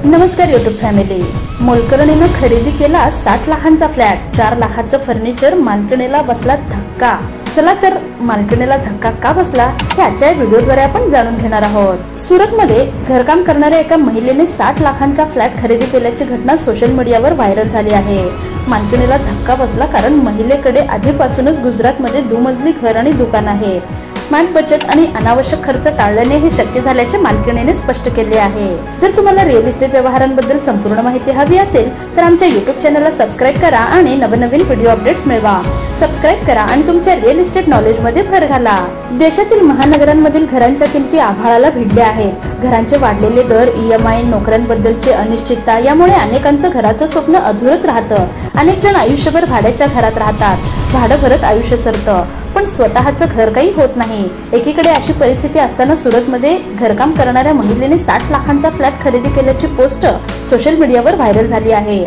नमस्कार YouTube family. मोलकरणीनं खरेदी केला 60 लाखांचा फ्लॅट, 4 लाखांचं फर्निचर, मालकिणीला बसला धक्का। चला तर मालकिणीला धक्का का बसला हे आजच्या व्हिडिओद्वारे आपण जाणून घेणार आहोत। सुरतमध्ये घरकाम करणाऱ्या एका महिलेने 60 लाखांचा फ्लॅट खरेदी केल्याची घटना सोशल मीडियावर व्हायरल झाली आहे। मालकिणीला धक्का बसला कारण महिलेकडे आधीपासूनच गुजरातमध्ये दुमजली घर आणि दुकान आहे। स्मार्ट बचत आणि अनावश्यक खर्च टाळल्याने हे शक्य झाल्याचे मालकिणीने स्पष्ट केले आहे। जर तुम्हाला रिअल इस्टेट व्यवहारांबद्दल संपूर्ण माहिती हवी असेल तर आमच्या YouTube चॅनलला सबस्क्राइब करा आणि नवनवीन व्हिडिओ अपडेट्स मिळवा। सबस्क्राइब करा आणि तुमच्या रिअल इस्टेट नॉलेज मध्ये भर घाला। देशातील महानगरांमधील घरांच्या किमती आभाळाला भिडल्या आहेत। घरांचे वाढलेले दर, EMI, नोकऱ्यांबद्दलची अनिश्चितता यामुळे अनेकांचं घराचं स्वप्न अधुरच राहतं। अनेक जण आयुष्यभर भाड्याच्या घरात राहतात, भाडं भरत आयुष्य सरतं, पण स्वतःचं घर काही होत नाही। एकीकडे अशी परिस्थिती असताना सुरतमध्ये घरकाम करणाऱ्या महिलेने 60 लाखांचा फ्लॅट खरेदी केल्याची पोस्ट सोशल मीडियावर व्हायरल झाली आहे।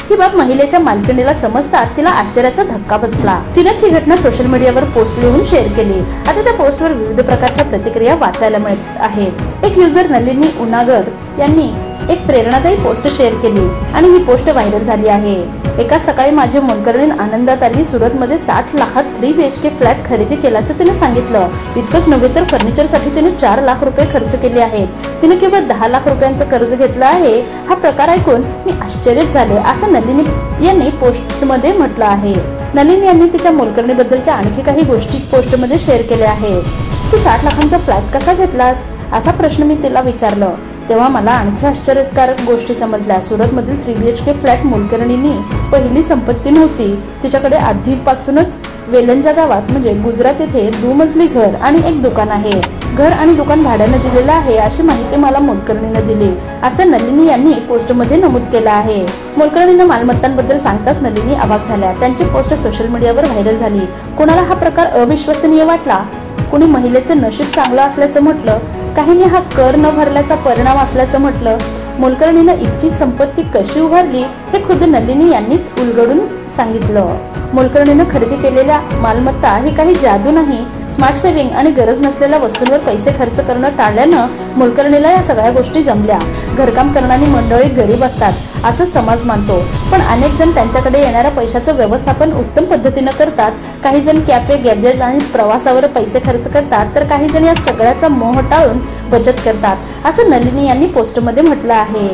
ही बाब महिलेच्या मालकिणीला समजताच तिला आश्चर्याचा धक्का बसला। तिनेच ही घटना सोशल मीडियावर पोस्ट लिहून शेअर केली। आता त्या पोस्टवर विविध प्रकारच्या प्रतिक्रिया वाचायला मिळत आहेत। एक युजर नलिनी उनागर यांनी एक प्रेरणादायी पोस्ट शेअर केली आणि ही पोस्ट व्हायरल झाली आहे। एका सकाळी माझी मोलकरणीन आनंदात आली। सुरतमध्ये 60 लाखात 3 BHK फ्लॅट खरेदी केल्याचं तिने सांगितलं। इतकंच नव्हे तर फर्निचरसाठी तिने 4 लाख रुपये खर्च केले आहेत। तिने केवळ 10 लाख रुपयांचं कर्ज घेतलं आहे। हा प्रकार ऐकून मी आश्चर्यचकित झाले, असं नलिनी यांनी पोस्टमध्ये म्हटलं आहे। नलिनी यांनी तिच्या मोलकरणीबद्दलच्या आणखी काही गोष्टी पोस्टमध्ये शेअर केल्या आहेत। तू 60 लाखांचा फ्लॅट कसा घेतलास असा प्रश्न मी तिला विचारलं, तेव्हा मला आणखी आश्चर्यकारक गोष्टी समजल्या। सुरतमधील 3 BHK फ्लॅट मोलकरणींनी पहिली संपत्ती नव्हती। तिच्याकडे आधीपासूनच वेलंजा गावात म्हणजे गुजरात येथे दुमजली घर आणि एक दुकान आहे। घर आणि दुकान भाड्याने दिलेलं आहे अशी माहिती मला मोलकरणीने दिली, असं नलिनी यांनी पोस्टमध्ये नमूद केलं आहे। मोलकरणीने मालमत्तांबद्दल सांगताच नलिनी अवाक झाल्या। त्यांची पोस्ट सोशल मीडियावर व्हायरल झाली। कोणाला हा प्रकार अविश्वसनीय वाटला, कोणी महिलेचे नशीब चांगलं असल्याचं म्हटलं, काहींनी हा कर न भरल्याचा परिणाम असल्याचं म्हटलं। मोलकरणीने इतकी संपत्ती कशी उभारली हे खुद्द नलिनी यांनीच उलगडून सांगितलं। मोलकरणीने खरेदी केलेल्या मालमत्ता ही काही जादू नाही। स्मार्ट सेव्हिंग आणि गरज नसलेल्या वस्तूंवर पैसे खर्च करणं टाळल्यानं मोलकरणीला या सगळ्या गोष्टी जमल्या। घरकाम करणारी मंडळी गरीब असतात असं समाज मानतो, पण अनेक जण त्यांच्याकडे येणाऱ्या पैशाचं व्यवस्थापन उत्तम पद्धतीने करतात। काही जण कॅफे, गॅजेट्स आणि प्रवासावर पैसे खर्च करतात, तर काही जण या सगळ्याचा मोह टाळून बचत करतात, असं नलिनी यांनी पोस्टमध्ये म्हटलं आहे।